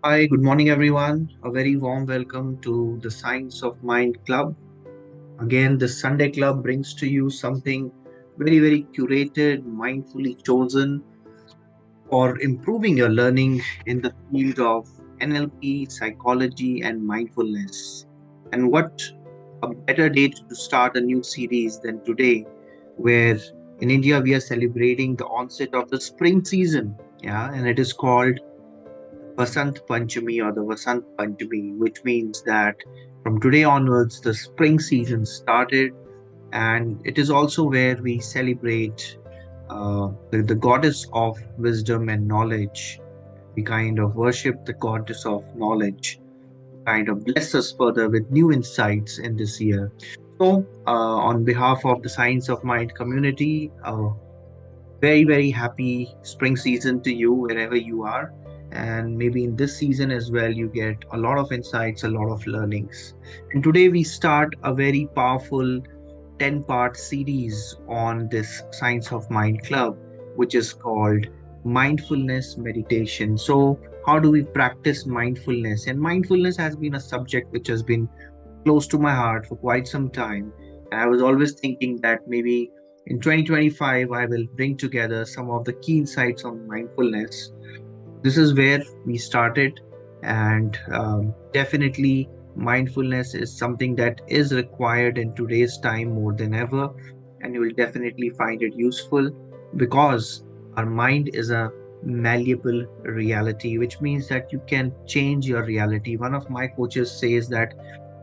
Hi, good morning, everyone. A very warm welcome to the Science of Mind Club. Again, the Sunday Club brings to you something very curated, mindfully chosen for improving your learning in the field of NLP, psychology, and mindfulness. And what a better date to start a new series than today, where in India we are celebrating the onset of the spring season. Yeah, and it is called Vasant Panchami or the Vasant Panchami, which means that from today onwards, the spring season started, and it is also where we celebrate the goddess of wisdom and knowledge. We kind of worship the goddess of knowledge, kind of bless us further with new insights in this year. So, on behalf of the Science of Mind community, very happy spring season to you wherever you are, and maybe in this season as well you get a lot of insights, a lot of learnings. And today we start a very powerful 10-part series on this Science of Mind Club, which is called Mindfulness Meditation. So how do we practice mindfulness? And mindfulness has been a subject which has been close to my heart for quite some time. And I was always thinking that maybe in 2025, I will bring together some of the key insights on mindfulness. This is where we started, and definitely mindfulness is something that is required in today's time more than ever. And you will definitely find it useful because our mind is a malleable reality, which means that you can change your reality. One of my coaches says that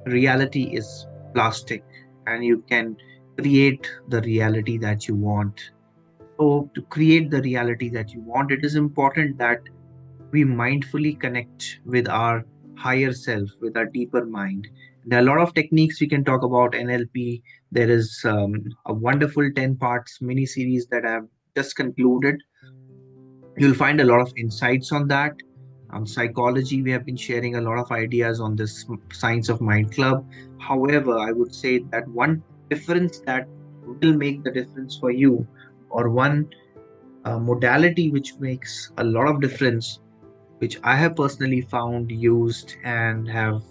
reality is plastic and you can create the reality that you want. So, to create the reality that you want, it is important that we mindfully connect with our higher self, with our deeper mind. There are a lot of techniques we can talk about NLP. There is a wonderful 10 parts mini series that I've just concluded. You'll find a lot of insights on that. On psychology, we have been sharing a lot of ideas on this Science of Mind Club. However, I would say that one difference that will make the difference for you, or one modality which makes a lot of difference, which I have personally found used and have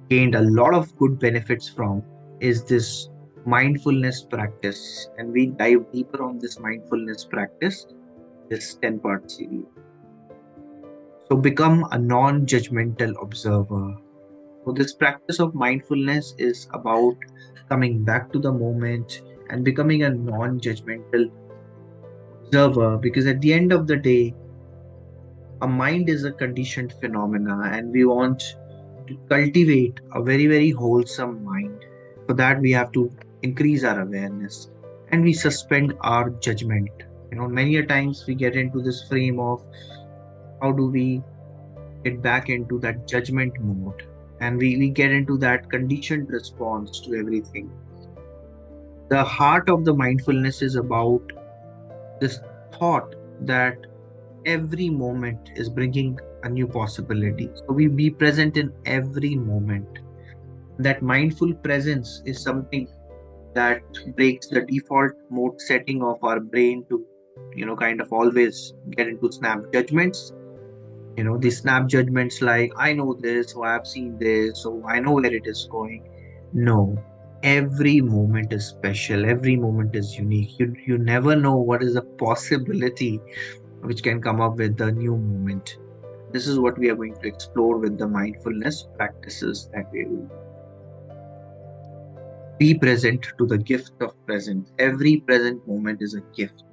gained a lot of good benefits from, is this mindfulness practice. And we dive deeper on this mindfulness practice, this 10-part series. So become a non judgmental observer. So, this practice of mindfulness is about coming back to the moment and becoming a non judgmental observer, because at the end of the day, a mind is a conditioned phenomena and we want to cultivate a very wholesome mind. For that, we have to increase our awareness and we suspend our judgment. Many a times we get into this frame of how do we get back into that judgment mode, and we get into that conditioned response to everything. The heart of the mindfulness is about this thought that every moment is bringing a new possibility. So we be present in every moment. That mindful presence is something that breaks the default mode setting of our brain to, kind of always get into snap judgments. These snap judgments like, I know this, or I've seen this, so I know where it is going. No, every moment is special, every moment is unique. You never know what is the possibility which can come up with the new moment. This is what we are going to explore with the mindfulness practices that we will be present to the gift of present. Every present moment is a gift.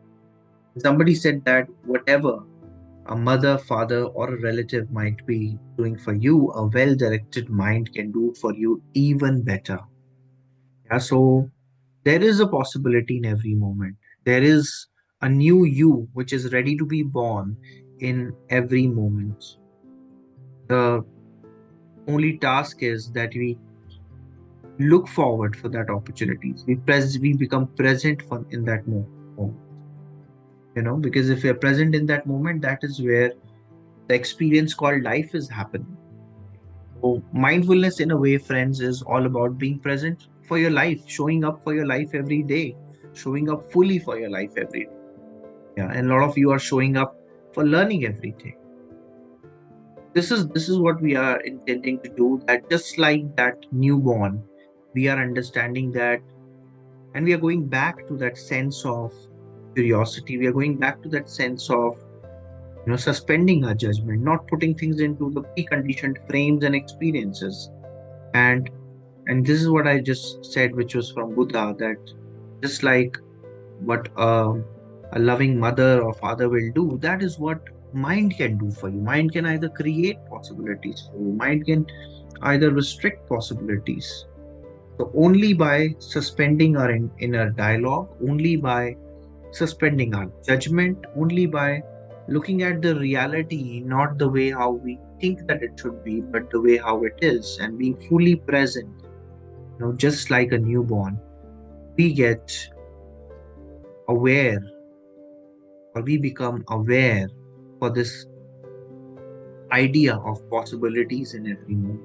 Somebody said that whatever a mother, father, or a relative might be doing for you, a well directed mind can do for you even better. Yeah, so there is a possibility in every moment. There is a new you which is ready to be born in every moment. The only task is that we look forward for that opportunities. We become present for in that moment. Because if we are present in that moment, that is where the experience called life is happening. So mindfulness, in a way, friends, is all about being present for your life, showing up for your life every day, showing up fully for your life every day. Yeah, and a lot of you are showing up for learning every day. This is what we are intending to do, that just like that newborn, we are understanding that, and we are going back to that sense of curiosity. We are going back to that sense of suspending our judgment, not putting things into the preconditioned frames and experiences. And and this is what I just said, which was from Buddha, that just like what a loving mother or father will do, that is what mind can do for you. Mind can either create possibilities for you, mind can either restrict possibilities. So only by suspending our inner dialogue, only by suspending our judgment, only by looking at the reality not the way how we think that it should be, but the way how it is, and being fully present, just like a newborn, we get aware, or we become aware for this idea of possibilities in every moment.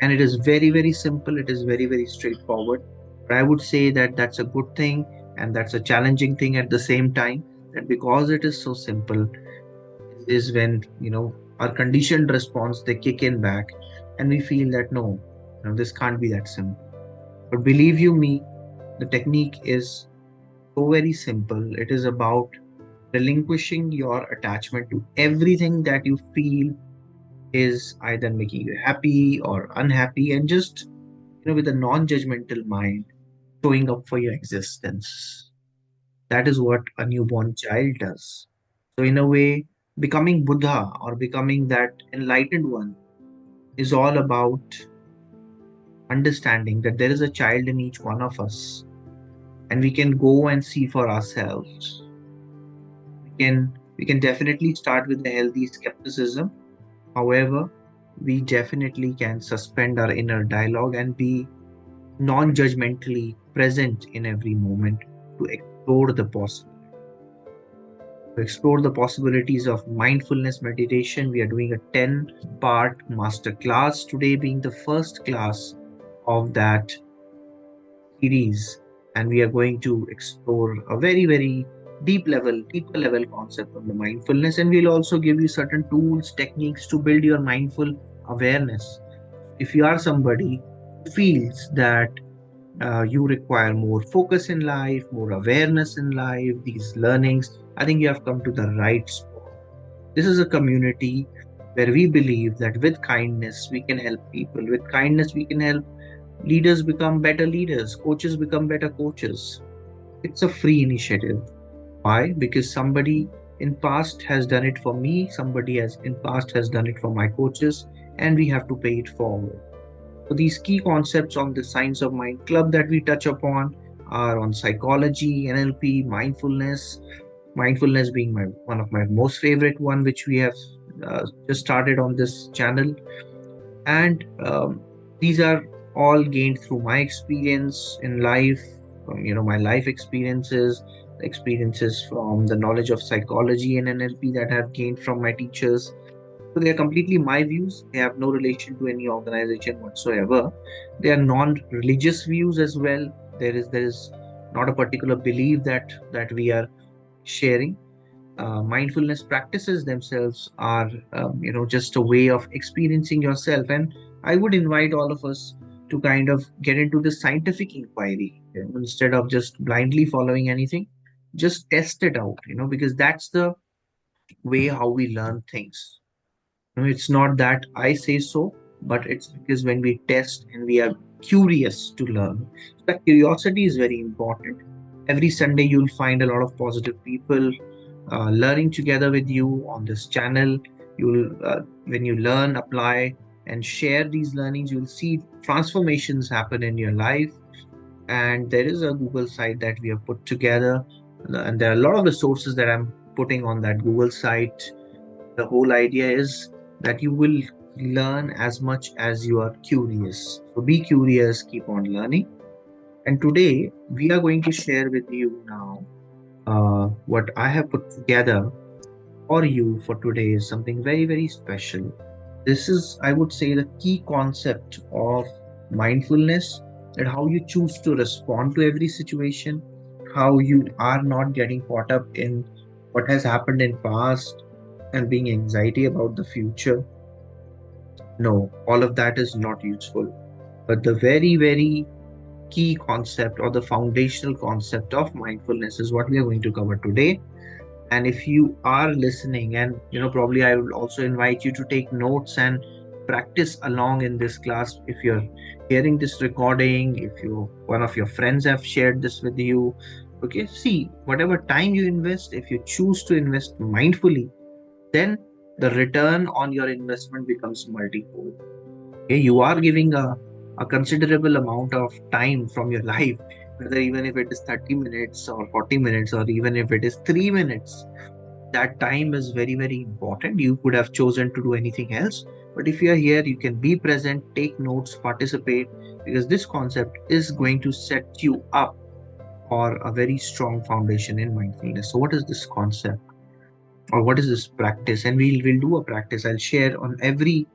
And it is very, very simple, it is very, very straightforward. But I would say that that's a good thing, and that's a challenging thing at the same time, that because it is so simple is when our conditioned response, they kick in back, and we feel that no, this can't be that simple. But believe you me, the technique is so very simple. It is about relinquishing your attachment to everything that you feel is either making you happy or unhappy, and just with a non-judgmental mind, showing up for your existence. That is what a newborn child does. So in a way, becoming Buddha or becoming that enlightened one is all about understanding that there is a child in each one of us, and we can go and see for ourselves. We can definitely start with a healthy skepticism. However, we definitely can suspend our inner dialogue and be non-judgmentally present in every moment to explore the possibilities of mindfulness meditation. We are doing a 10-part masterclass today, being the first class of that series, and we are going to explore a very, very deeper level concept of the mindfulness, and we'll also give you certain tools, techniques to build your mindful awareness. If you are somebody who feels that you require more focus in life, more awareness in life, these learnings, I think you have come to the right spot. This is a community where we believe that with kindness we can help people. With kindness we can help leaders become better leaders, coaches become better coaches. It's a free initiative. Why? Because somebody in past has done it for me, somebody has in past has done it for my coaches, and we have to pay it forward. So these key concepts on the Science of Mind Club that we touch upon are on psychology, NLP, mindfulness. Mindfulness being one of my most favorite one, which we have just started on this channel, and these are all gained through my experience in life, my life experiences, experiences from the knowledge of psychology and NLP that I have gained from my teachers. So they are completely my views. They have no relation to any organization whatsoever. They are non-religious views as well. There is not a particular belief that we are sharing. Mindfulness practices themselves are just a way of experiencing yourself, and I would invite all of us to kind of get into the scientific inquiry, instead of just blindly following anything. Just test it out, because that's the way how we learn things. It's not that I say so, but it's because when we test and we are curious to learn, so that curiosity is very important. Every Sunday, you'll find a lot of positive people learning together with you on this channel. When you learn, apply, and share these learnings, you'll see transformations happen in your life. And there is a Google site that we have put together, and there are a lot of resources that I'm putting on that Google site. The whole idea is that you will learn as much as you are curious. So be curious, keep on learning. And today we are going to share with you now what I have put together for you for today is something very, very special. This is, I would say, the key concept of mindfulness, that how you choose to respond to every situation, how you are not getting caught up in what has happened in past and being anxiety about the future. No, all of that is not useful. But the very, very key concept or the foundational concept of mindfulness is what we are going to cover today. And if you are listening, and probably I will also invite you to take notes and practice along in this class. If you're hearing this recording, if one of your friends have shared this with you, okay, see, whatever time you invest, if you choose to invest mindfully, then the return on your investment becomes multifold. Okay, you are giving a considerable amount of time from your life, whether even if it is 30 minutes or 40 minutes or even if it is 3 minutes. That time is very, very important. You could have chosen to do anything else, but if you are here, you can be present, take notes, participate, because this concept is going to set you up for a very strong foundation in mindfulness. So what is this concept, or what is this practice? And we'll do a practice. I'll share on every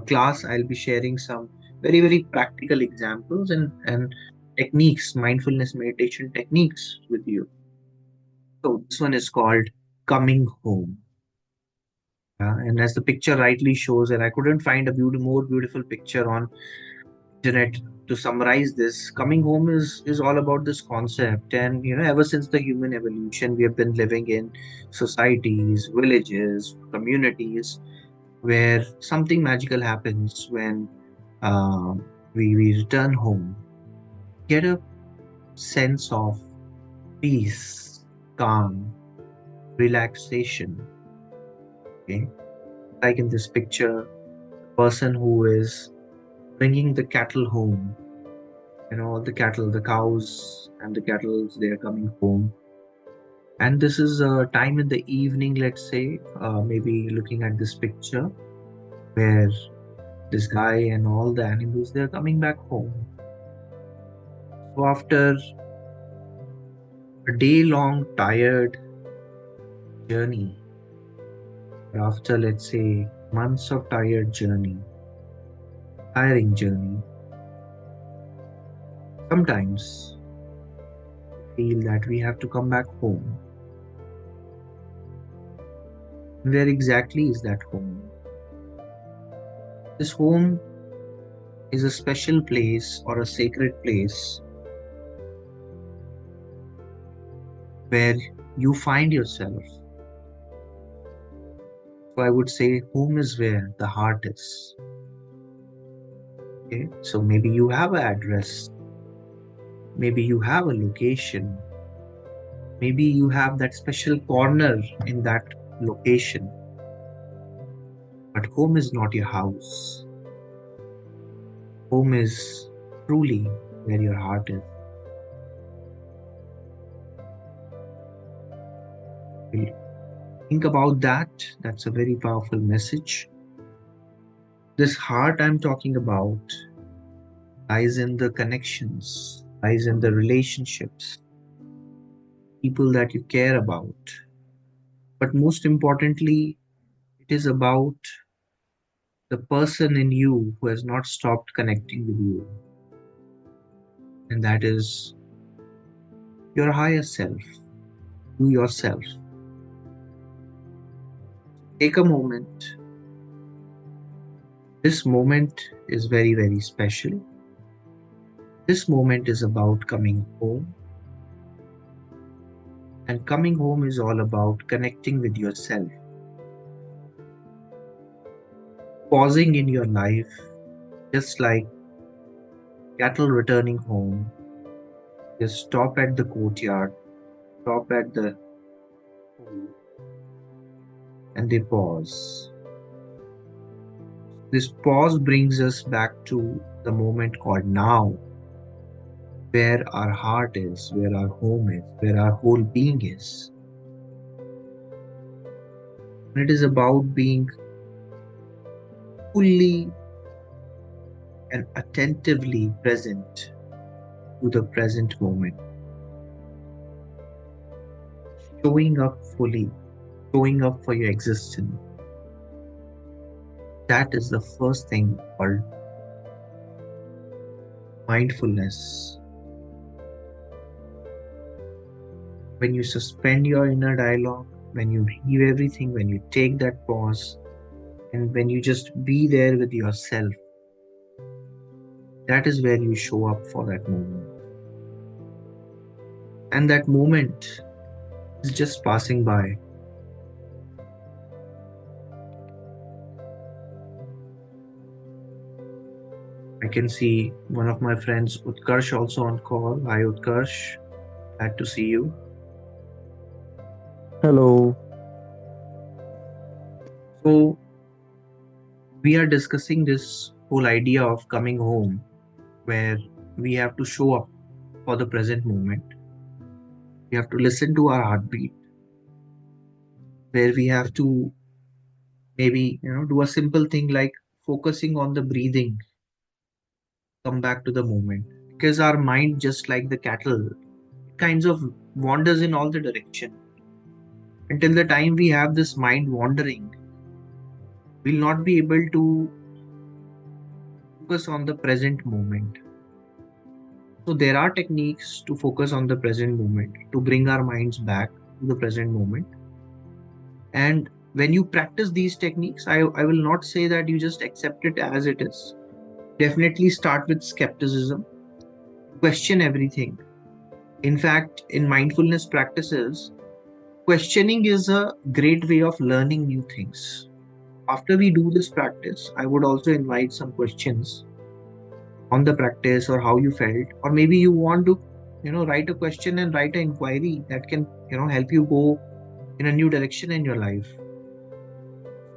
class. I'll be sharing some very, very practical examples and techniques, mindfulness meditation techniques with you. So this one is called coming home. And as the picture rightly shows, and I couldn't find a more beautiful picture on internet to summarize this. Coming home is all about this concept, and ever since the human evolution, we have been living in societies, villages, communities where something magical happens when we return home. Get a sense of peace, calm, relaxation. Okay, like in this picture, the person who is bringing the cattle home. All the cattle, the cows and the cattle, they are coming home. And this is a time in the evening, let's say, maybe looking at this picture where this guy and all the animals, they're coming back home. So after a day-long tired journey, after, let's say, months of tiring journey, sometimes we feel that we have to come back home. Where exactly is that home? This home is a special place or a sacred place where you find yourself. So I would say home is where the heart is. Okay, so maybe you have an address, maybe you have a location, maybe you have that special corner in that location, but home is not your house. Home is truly where your heart is. Think about that. That's a very powerful message. This heart I'm talking about lies in the connections, lies in the relationships, people that you care about. But most importantly, it is about the person in you who has not stopped connecting with you. And that is your higher self, you yourself. Take a moment. This moment is very, very special. This moment is about coming home. And coming home is all about connecting with yourself. Pausing in your life, just like cattle returning home. Just stop at the courtyard, stop at the pool, and they pause. This pause brings us back to the moment called now, where our heart is, where our home is, where our whole being is. And it is about being fully and attentively present to the present moment. Showing up fully, showing up for your existence. That is the first thing called mindfulness. When you suspend your inner dialogue, when you leave everything, when you take that pause, and when you just be there with yourself, that is where you show up for that moment. And that moment is just passing by. I can see one of my friends, Utkarsh, also on call. Hi, Utkarsh. Glad to see you. Hello. So, we are discussing this whole idea of coming home where we have to show up for the present moment. We have to listen to our heartbeat, where we have to maybe, do a simple thing like focusing on the breathing, come back to the moment. Because our mind, just like the cattle, kinds of wanders in all the direction. Until the time we have this mind wandering, we'll not be able to focus on the present moment. So there are techniques to focus on the present moment, to bring our minds back to the present moment. And when you practice these techniques, I will not say that you just accept it as it is. Definitely start with skepticism, question everything. In fact, in mindfulness practices, questioning is a great way of learning new things. After we do this practice, I would also invite some questions on the practice or how you felt, or maybe you want to, write a question and write an inquiry that can, help you go in a new direction in your life.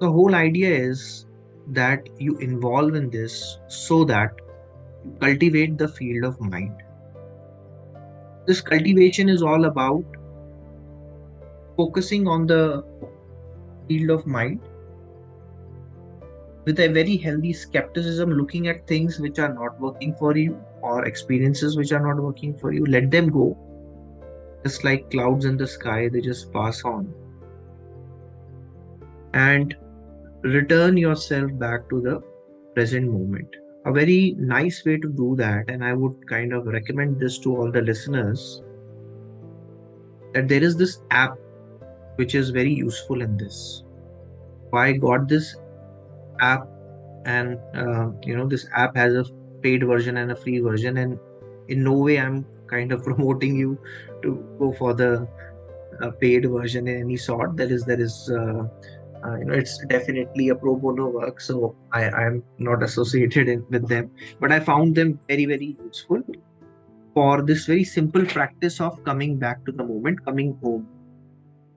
The whole idea is that you involve in this so that you cultivate the field of mind. This cultivation is all about focusing on the field of mind with a very healthy skepticism, looking at things which are not working for you or experiences which are not working for you. Let them go. Just like clouds in the sky, they just pass on. And return yourself back to the present moment. A very nice way to do that, and I would kind of recommend this to all the listeners, that there is this app which is very useful in this. I got this app, and this app has a paid version and a free version, and in no way I'm kind of promoting you to go for the paid version in any sort. It's definitely a pro bono work, so I'm not associated with them, but I found them very, very useful for this very simple practice of coming back to the moment, coming home.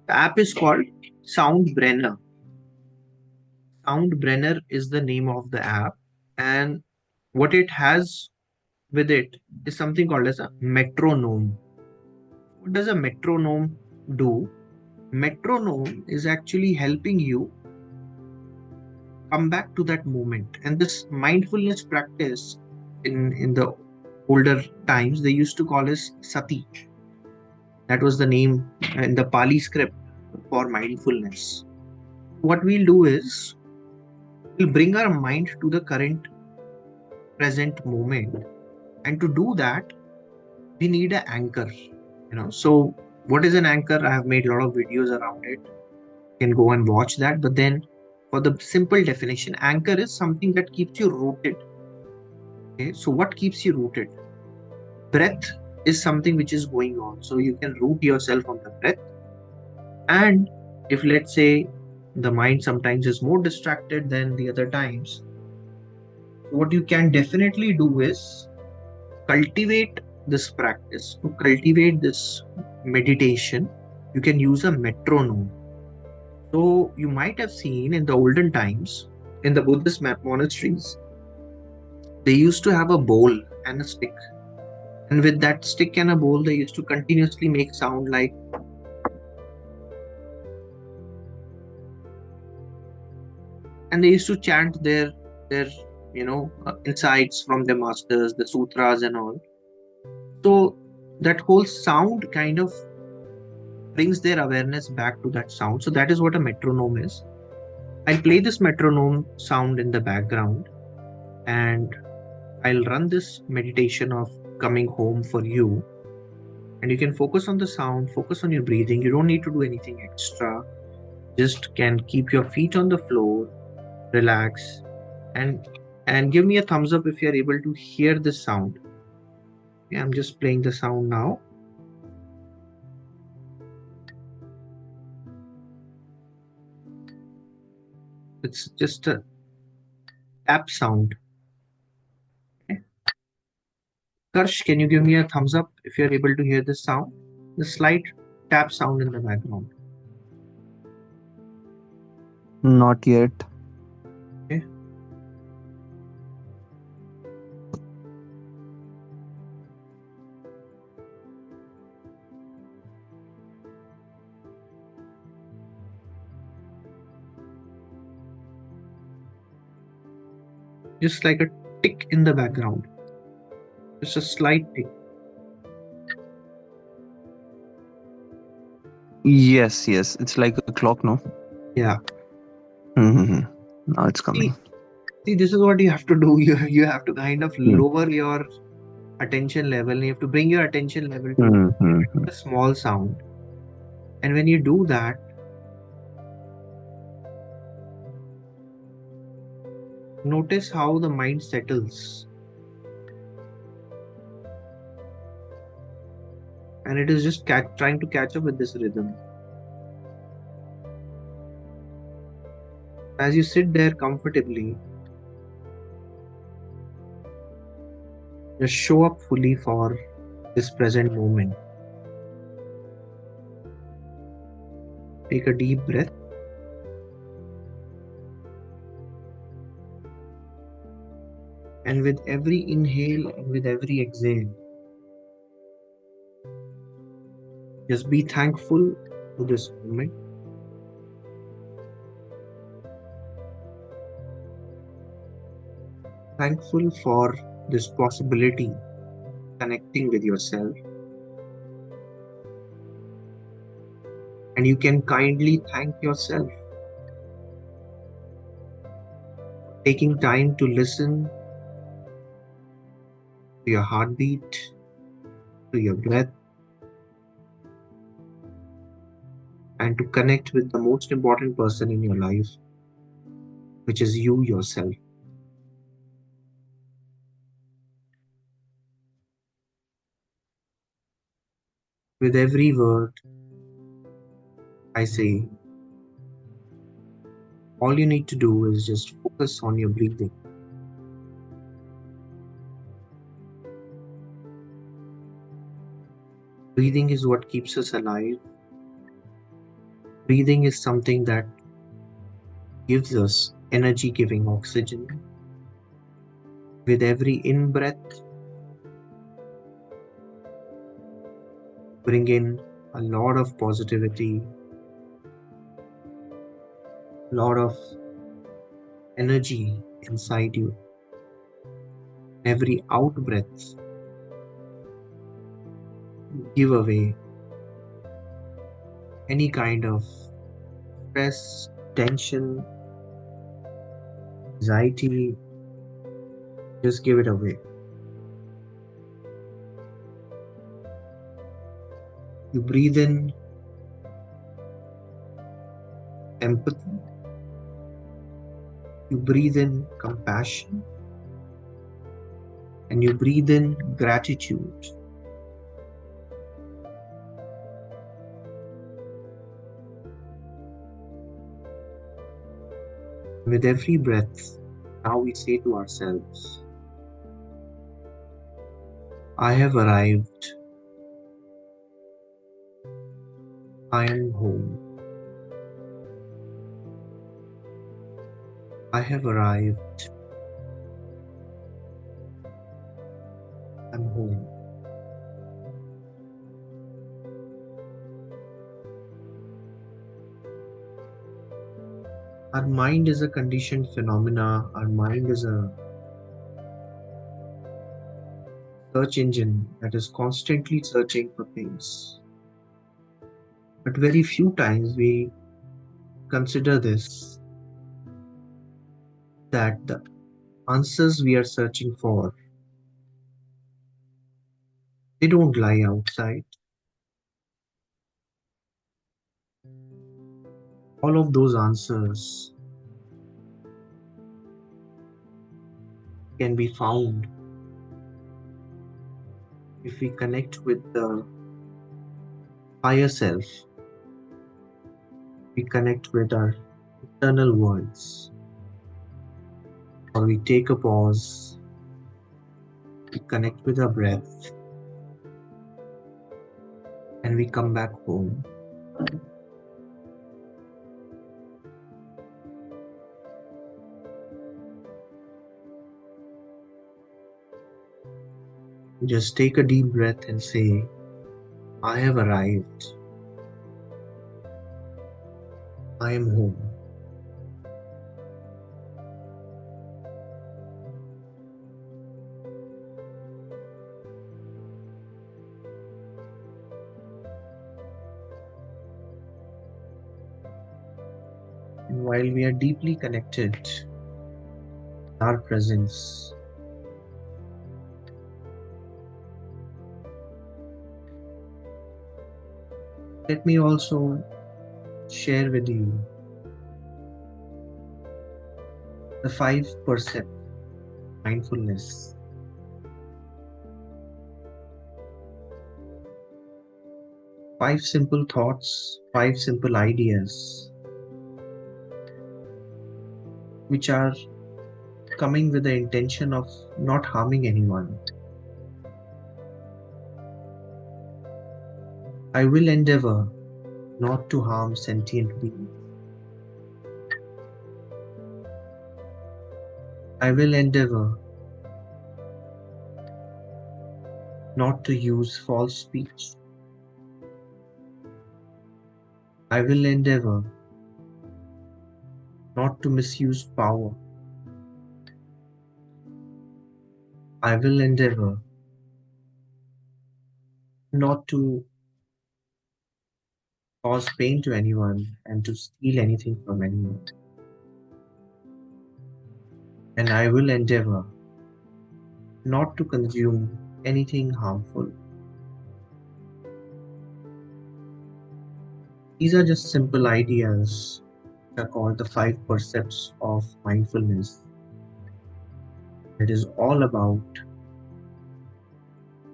The app is called Soundbrenner. Soundbrenner is the name of the app, and what it has with it is something called as a metronome. What does a metronome do? Metronome is actually helping you come back to that moment. And this mindfulness practice, in the older times, they used to call as sati. That was the name in the Pali script for mindfulness. What we'll do is we'll bring our mind to the current present moment. And to do that, we need an anchor. So what is an anchor? I have made a lot of videos around it. You can go and watch that. But then for the simple definition, anchor is something that keeps you rooted. Okay, so what keeps you rooted? Breath is something which is going on. So you can root yourself on the breath. And if, let's say, the mind sometimes is more distracted than the other times, what you can definitely do is cultivate this practice. To cultivate this meditation, you can use a metronome. So you might have seen in the olden times, in the Buddhist monasteries, they used to have a bowl and a stick. And with that stick and a bowl, they used to continuously make sound like, and they used to chant their insights from their masters, the sutras and all. So that whole sound kind of brings their awareness back to that sound. So that is what a metronome is. I'll play this metronome sound in the background, and I'll run this meditation of coming home for you. And you can focus on the sound, focus on your breathing. You don't need to do anything extra. Just can keep your feet on the floor, relax, and give me a thumbs up if you are able to hear this sound. Okay, I'm just playing the sound now. It's just a tap sound. Okay. Karsh, can you give me a thumbs up if you're able to hear this sound? The slight tap sound in the background. Not yet. Okay. Just like a tick in the background. Just a slight tick. Yes, yes. It's like a clock, no? Yeah. Mm-hmm. Now it's coming. See, this is what you have to do. You have to kind of lower your attention level. You have to bring your attention level to Mm-hmm. a small sound. And when you do that, notice how the mind settles. And it is just trying to catch up with this rhythm. As you sit there comfortably, just show up fully for this present moment. Take a deep breath. And with every inhale and with every exhale, just be thankful to this moment. Thankful for this possibility, connecting with yourself. And you can kindly thank yourself for taking time to listen to your heartbeat, to your breath, and to connect with the most important person in your life, which is you yourself. With every word I say, all you need to do is just focus on your breathing. Breathing is what keeps us alive. Breathing is something that gives us energy giving oxygen. With every in breath, bring in a lot of positivity, a lot of energy inside you. Every out breath, give away any kind of stress, tension, anxiety. Just give it away. You breathe in empathy, you breathe in compassion, and you breathe in gratitude. With every breath, now we say to ourselves, I have arrived. I am home. I have arrived. I'm home. Our mind is a conditioned phenomena. Our mind is a search engine that is constantly searching for things. But very few times we consider this, that the answers we are searching for, they don't lie outside. All of those answers can be found if we connect with the higher self, we connect with our internal worlds, or we take a pause, we connect with our breath, and we come back home. Just take a deep breath and say, I have arrived. I am home. And while we are deeply connected, our presence, let me also share with you the 5% mindfulness. 5 simple thoughts, 5 simple ideas, which are coming with the intention of not harming anyone. I will endeavor not to harm sentient beings. I will endeavor not to use false speech. I will endeavor not to misuse power. I will endeavor not to cause pain to anyone and to steal anything from anyone. And I will endeavor not to consume anything harmful. These are just simple ideas that are called the 5 percepts of mindfulness. It is all about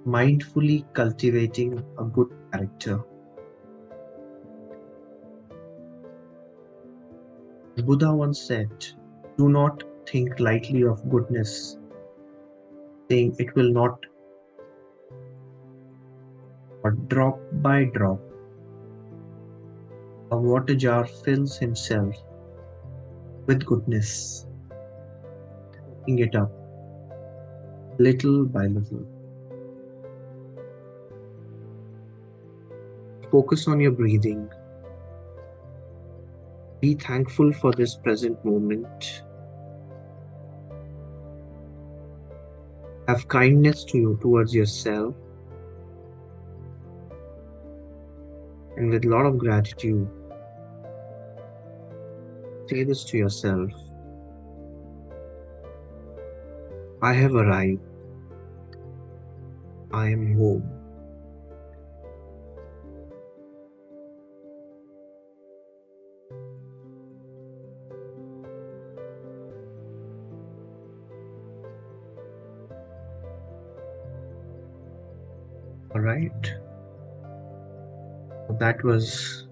mindfully cultivating a good character. Buddha once said, do not think lightly of goodness, saying it will not, but drop by drop, a water jar fills himself with goodness, soaking it up little by little. Focus on your breathing. Be thankful for this present moment. Have kindness to you towards yourself, and with a lot of gratitude, say this to yourself: I have arrived. I am home. All right. That was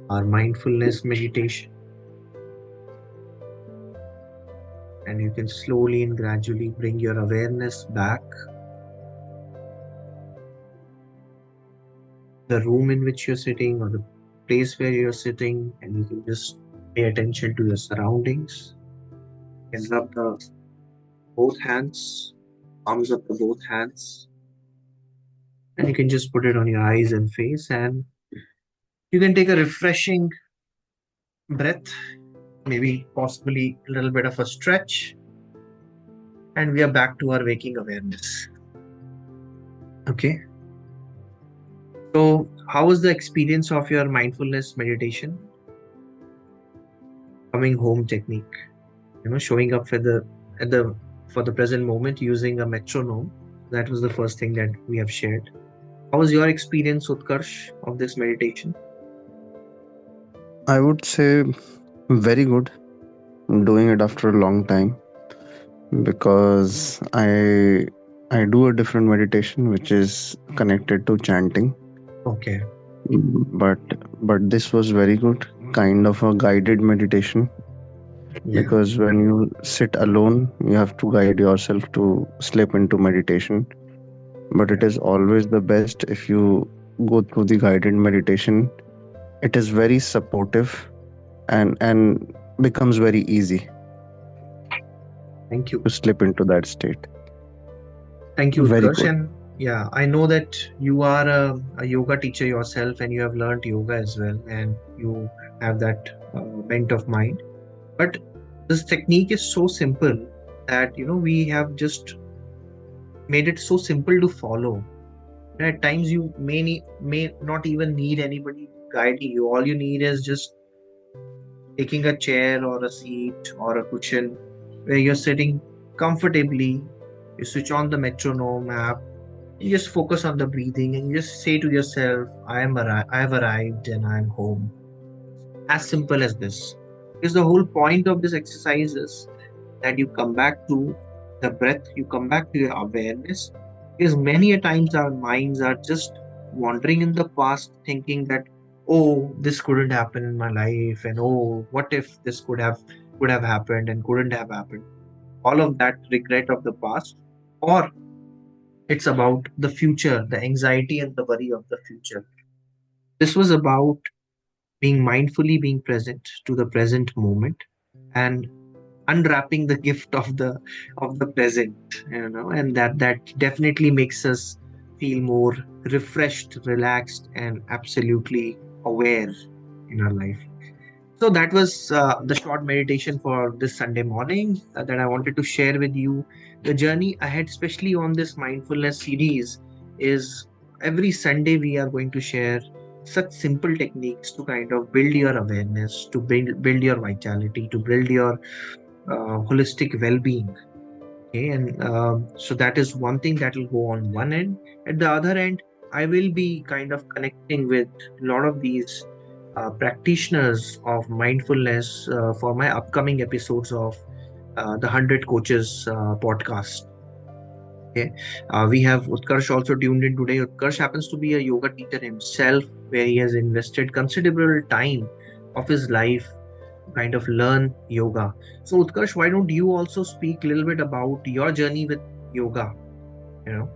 our mindfulness meditation. And you can slowly and gradually bring your awareness back. The room in which you're sitting or the place where you're sitting, and you can just pay attention to your surroundings. You can rub the both hands, palms of the both hands, and you can just put it on your eyes and face, and you can take a refreshing breath, maybe possibly a little bit of a stretch, and we are back to our waking awareness. Okay. So, how was the experience of your mindfulness meditation? Coming home technique, showing up at the for the present moment using a metronome. That was the first thing that we have shared. How was your experience, Utkarsh, of this meditation? I would say very good. Doing it after a long time. because I do a different meditation which is connected to chanting. Okay. but but this was very good, kind of a guided meditation, Yeah. because when you sit alone you have to guide yourself to slip into meditation. But Yeah. it is always the best if you go through the guided meditation. It is very supportive and becomes very easy Thank you. to slip into that state. Thank you, Very Utkarsh. good. And yeah, I know that you are a yoga teacher yourself and you have learned yoga as well, and you have that bent of mind. But this technique is so simple that, we have just made it so simple to follow. At times, you may not even need anybody guiding you. All you need is just taking a chair or a seat or a cushion where you're sitting comfortably. You switch on the metronome app. You just focus on the breathing and you just say to yourself, I have arrived and I'm home. As simple as this. Because the whole point of this exercise is that you come back to the breath, you come back to your awareness. Because many a times our minds are just wandering in the past, thinking that, oh, this couldn't happen in my life, and oh, what if this could have happened and couldn't have happened. All of that regret of the past, or it's about the future, the anxiety and the worry of the future. This was about being mindfully being present to the present moment and unwrapping the gift of the present, and that definitely makes us feel more refreshed, relaxed, and absolutely aware in our life. So that was the short meditation for this Sunday morning that I wanted to share with you. The journey ahead, especially on this mindfulness series, is every Sunday we are going to share such simple techniques to kind of build your awareness, to build your vitality, to build your holistic well-being. Okay, and so that is one thing that will go on one end. At the other end, I will be kind of connecting with a lot of these practitioners of mindfulness for my upcoming episodes of the 100 Coaches podcast. Okay, we have Utkarsh also tuned in today. Utkarsh happens to be a yoga teacher himself, where he has invested considerable time of his life kind of learn yoga. So, Utkarsh, why don't you also speak a little bit about your journey with yoga? You know,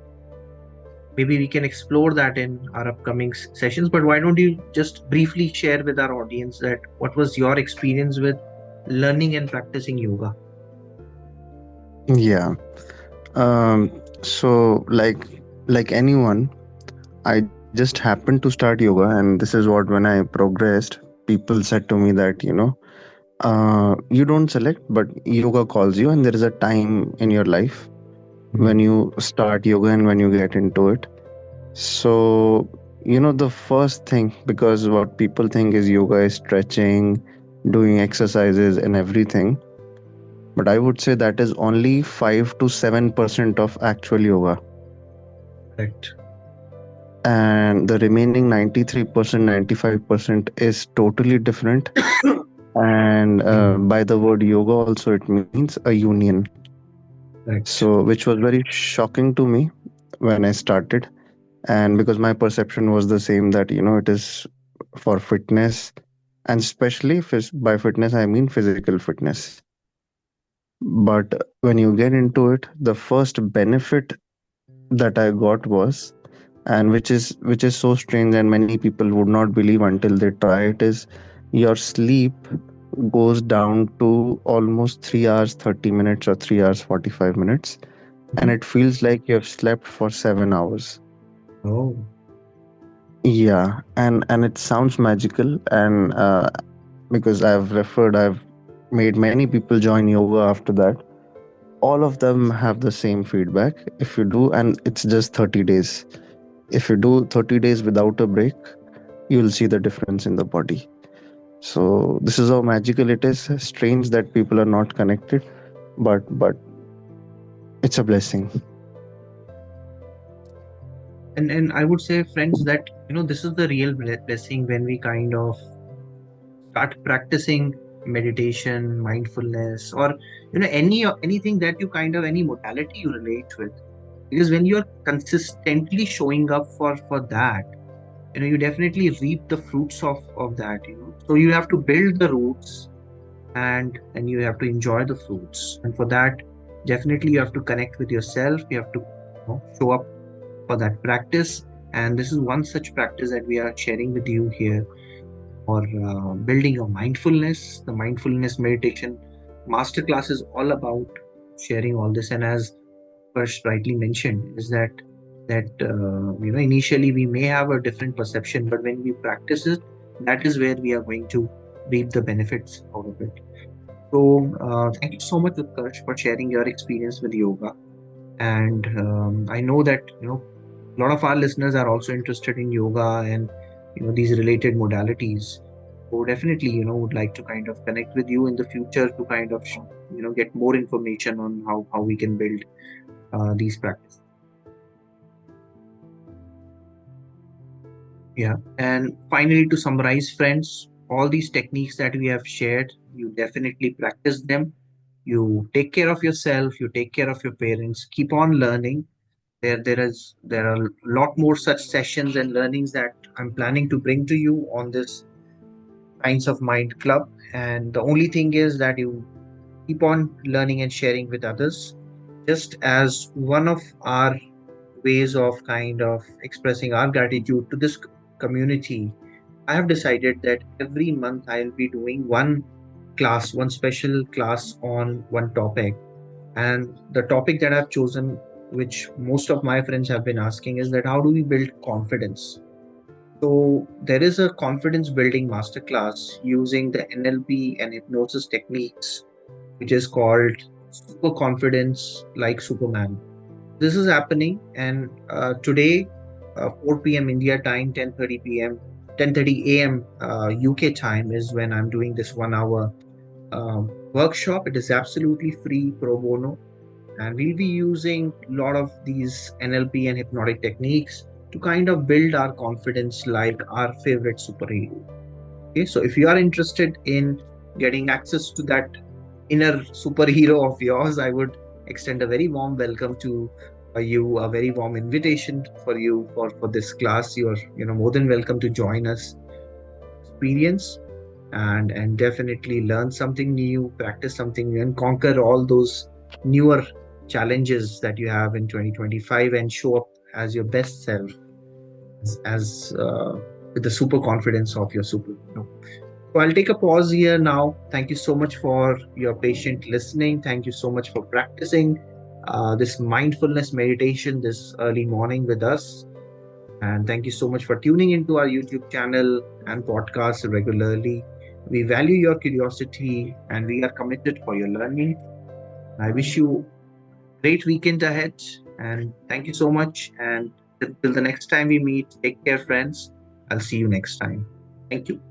maybe we can explore that in our upcoming sessions. But why don't you just briefly share with our audience that what was your experience with learning and practicing yoga? Yeah. So like anyone, I just happened to start yoga, and this is what, when I progressed, people said to me that, you don't select, but yoga calls you, and there is a time in your life Mhm. when you start yoga and when you get into it. So, the first thing, because what people think is yoga is stretching, doing exercises, and everything. But I would say that is only 5 to 7% of actual yoga. Correct. And the remaining 93%, 95% is totally different. And Mhm. by the word yoga, also, it means a union. Correct. So, which was very shocking to me when I started. And because my perception was the same, that, it is for fitness, and especially by fitness, I mean physical fitness. But when you get into it, the first benefit that I got was, and which is so strange and many people would not believe until they try it, is your sleep goes down to almost 3 hours 30 minutes or 3 hours 45 minutes, and Mhm. it feels like you have slept for 7 hours. Oh, Yeah, and it sounds magical, and because I've made many people join yoga after that. All of them have the same feedback. If you do, and it's just 30 days. If you do 30 days without a break, you'll see the difference in the body. So this is how magical it is. Strange that people are not connected, but it's a blessing. and I would say, friends, that this is the real blessing when we kind of start practicing. meditation, mindfulness, or anything that you kind of any modality you relate with. Because when you're consistently showing up for that, you definitely reap the fruits of that. So you have to build the roots, and you have to enjoy the fruits. And for that, definitely you have to connect with yourself. You have to show up for that practice. And this is one such practice that we are sharing with you here for building your mindfulness. The Mindfulness Meditation Masterclass is all about sharing all this. And as First rightly mentioned, is that initially we may have a different perception, but when we practice it, that is where we are going to reap the benefits out of it. So thank you so much, Utkarsh, for sharing your experience with yoga. And I know that a lot of our listeners are also interested in yoga and these related modalities. So definitely, would like to kind of connect with you in the future to kind of get more information on how we can build these practices. Yeah. And finally, to summarize, friends, all these techniques that we have shared, you definitely practice them. You take care of yourself, you take care of your parents, keep on learning. There are a lot more such sessions and learnings that I'm planning to bring to you on this Science of Mind Club. And the only thing is that you keep on learning and sharing with others. Just as one of our ways of kind of expressing our gratitude to this community, I have decided that every month I'll be doing one class, one special class on one topic. And the topic that I've chosen, which most of my friends have been asking, is that how do we build confidence? So there is a confidence building masterclass using the NLP and hypnosis techniques, which is called Super Confidence Like Superman. This is happening, and today, 4 p.m. India time, 10:30 p.m., 10:30 a.m. UK time is when I'm doing this 1 hour workshop. It is absolutely free, pro bono, and we'll be using a lot of these NLP and hypnotic techniques to kind of build our confidence like our favorite superhero. Okay, so if you are interested in getting access to that inner superhero of yours, I would extend a very warm welcome to you, a very warm invitation for you for this class. You're more than welcome to join us, experience, and definitely learn something new, practice something new, and conquer all those newer challenges that you have in 2025, and show up as your best self, as with the super confidence of your superhero. So I'll take a pause here now. Thank you so much for your patient listening. Thank you so much for practicing this mindfulness meditation this early morning with us. And thank you so much for tuning into our YouTube channel and podcast regularly. We value your curiosity and we are committed for your learning. I wish you a great weekend ahead, and thank you so much. And till the next time we meet, take care, friends. I'll see you next time. Thank you.